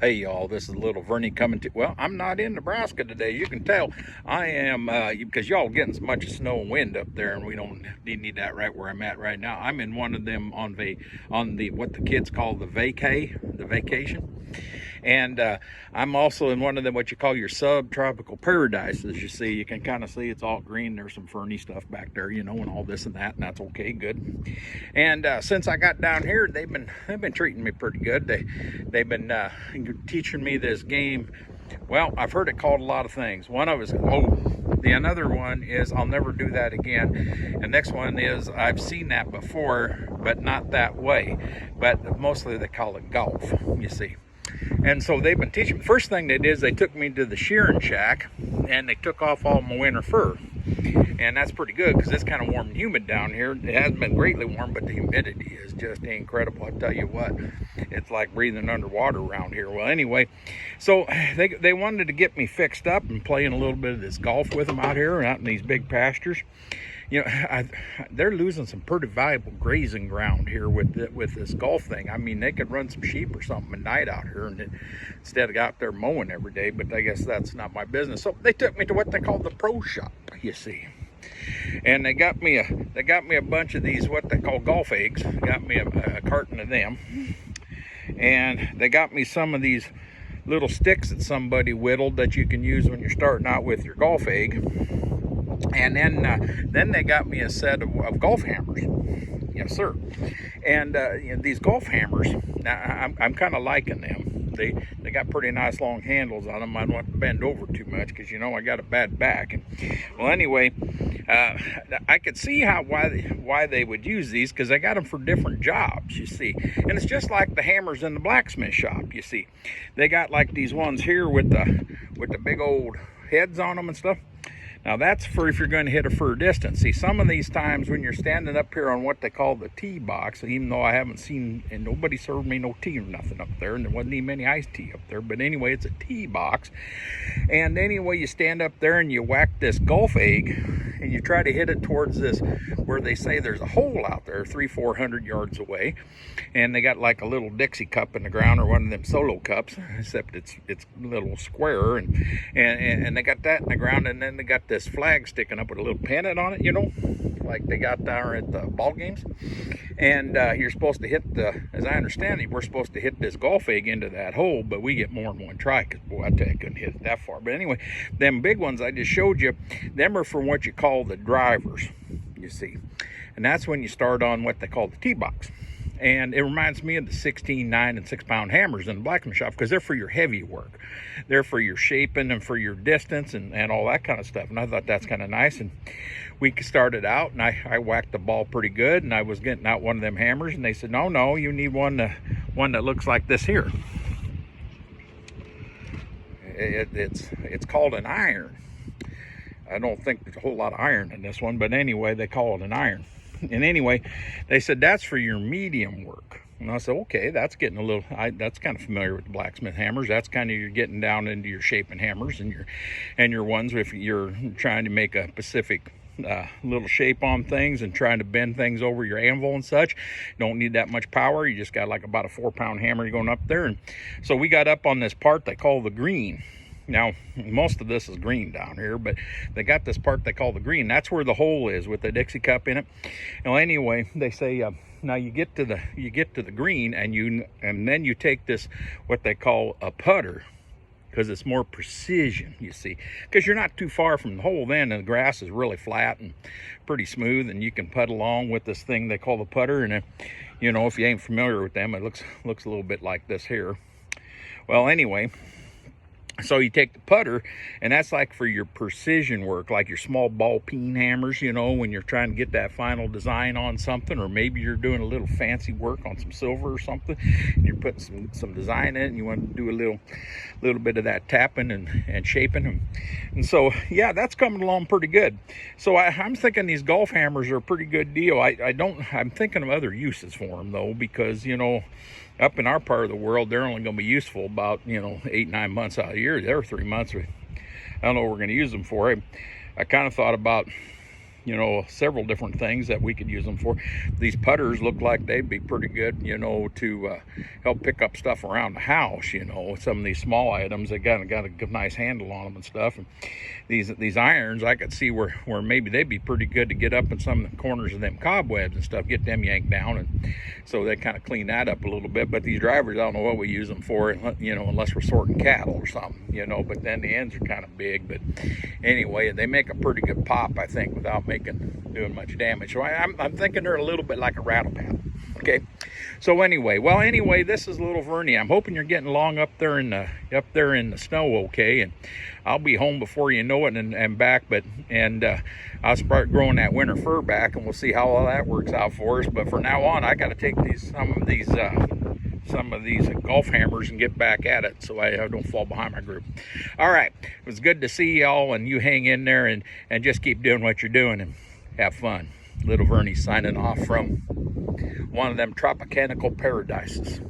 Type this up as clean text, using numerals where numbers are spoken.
Hey y'all, this is little Vernie coming to, well, I'm not in Nebraska today. You can tell I am, because y'all getting so much snow and wind up there, and we don't need that right where I'm at right now. I'm in one of them on the what the kids call the vacation. And I'm also in one of them, what you call your subtropical paradises. You see, you can kind of see it's all green. There's some ferny stuff back there, you know, and all this and that, and that's okay, good. And since I got down here, they've been treating me pretty good. They've been teaching me this game. Well, I've heard it called a lot of things. One of us, the another one is I'll never do that again. And next one is I've seen that before, but not that way. But mostly they call it golf, you see. And so they've been teaching me. First thing they did is they took me to the shearing shack and they took off all my winter fur. And that's pretty good because it's kind of warm and humid down here. It hasn't been greatly warm, but the humidity is just incredible. I'll tell you what, it's like breathing underwater around here. Well, anyway, so they wanted to get me fixed up and playing a little bit of this golf with them out here, out in these big pastures. You know, they're losing some pretty valuable grazing ground here with this golf thing. I mean, they could run some sheep or something at night out here, and instead of out there mowing every day. But I guess that's not my business. So they took me to what they call the pro shop, you see. And they got me a bunch of these what they call golf eggs. Got me a carton of them, and they got me some of these little sticks that somebody whittled that you can use when you're starting out with your golf egg. And then they got me a set of golf hammers. Yes, sir. And you know, these golf hammers, now I'm kind of liking them. They got pretty nice long handles on them. I don't want to bend over too much because, you know, I got a bad back. And well, anyway, I could see why they would use these, because they got them for different jobs, you see. And it's just like the hammers in the blacksmith shop, you see. They got like these ones here with the big old heads on them and stuff. Now that's for if you're going to hit a fur distance. See, some of these times when you're standing up here on what they call the tee box, even though I haven't seen, and nobody served me no tea or nothing up there, and there wasn't even any iced tea up there, but anyway, it's a tee box. And anyway, you stand up there and you whack this golf egg, and you try to hit it towards this, where they say there's a hole out there 300-400 yards away, and they got like a little Dixie cup in the ground, or one of them solo cups, except it's a little square, and they got that in the ground, and then they got this flag sticking up with a little pennant on it, you know, like they got down at the ball games. And you're supposed to hit as I understand it, we're supposed to hit this golf egg into that hole, but we get more than one try, because boy, I tell you, I couldn't hit it that far. But anyway, them big ones I just showed you, them are for what you call the drivers, you see. And that's when you start on what they call the tee box. And it reminds me of the 16, 9, and 6-pound hammers in the blacksmith shop, because they're for your heavy work. They're for your shaping and for your distance and all that kind of stuff. And I thought that's kind of nice. And we started out, and I whacked the ball pretty good, and I was getting out one of them hammers, and they said, no, you need one that looks like this here. It's called an iron. I don't think there's a whole lot of iron in this one, but anyway, they call it an iron. And anyway, they said that's for your medium work. And I said, okay, that's getting a little, that's kind of familiar with the blacksmith hammers. That's kind of, you're getting down into your shaping hammers and your ones if you're trying to make a specific little shape on things and trying to bend things over your anvil and such. Don't need that much power. You just got like about a 4-pound hammer you're going up there. And so we got up on this part they call the green. Now, most of this is green down here, but they got this part they call the green. That's where the hole is with the Dixie cup in it. Well, anyway, they say now you get to the green, and then you take this what they call a putter, because it's more precision, you see. Because you're not too far from the hole then, and the grass is really flat and pretty smooth, and you can putt along with this thing they call the putter. And you know, if you ain't familiar with them, it looks a little bit like this here. Well, anyway, so you take the putter, and that's like for your precision work, like your small ball peen hammers, you know, when you're trying to get that final design on something, or maybe you're doing a little fancy work on some silver or something, and you're putting some design in it, and you want to do a little bit of that tapping and shaping. And so, yeah, that's coming along pretty good. So I'm thinking these golf hammers are a pretty good deal. I'm thinking of other uses for them, though, because, you know, up in our part of the world, they're only going to be useful about, you know, 8-9 months out of the year. There are 3 months. I don't know what we're going to use them for. I kind of thought about you know, several different things that we could use them for. These putters look like they'd be pretty good, you know, to help pick up stuff around the house, you know. Some of these small items, they got a good, nice handle on them and stuff. And these irons, I could see where maybe they'd be pretty good to get up in some of the corners of them cobwebs and stuff, get them yanked down, and so they kind of clean that up a little bit. But these drivers, I don't know what we use them for, you know, unless we're sorting cattle or something, you know. But then the ends are kind of big. But anyway, they make a pretty good pop, I think, without doing much damage. So I'm thinking they're a little bit like a rattle paddle. Okay, so anyway, this is little Vernie. I'm hoping you're getting along up there in the snow, okay. And I'll be home before you know it, and back. I'll start growing that winter fur back, and we'll see how all that works out for us. But for now on, I got to take some of these golf hammers and get back at it, so I don't fall behind my group. All right, it was good to see y'all, and you hang in there and just keep doing what you're doing and have fun. Little Vernie signing off from one of them Tropicanical paradises.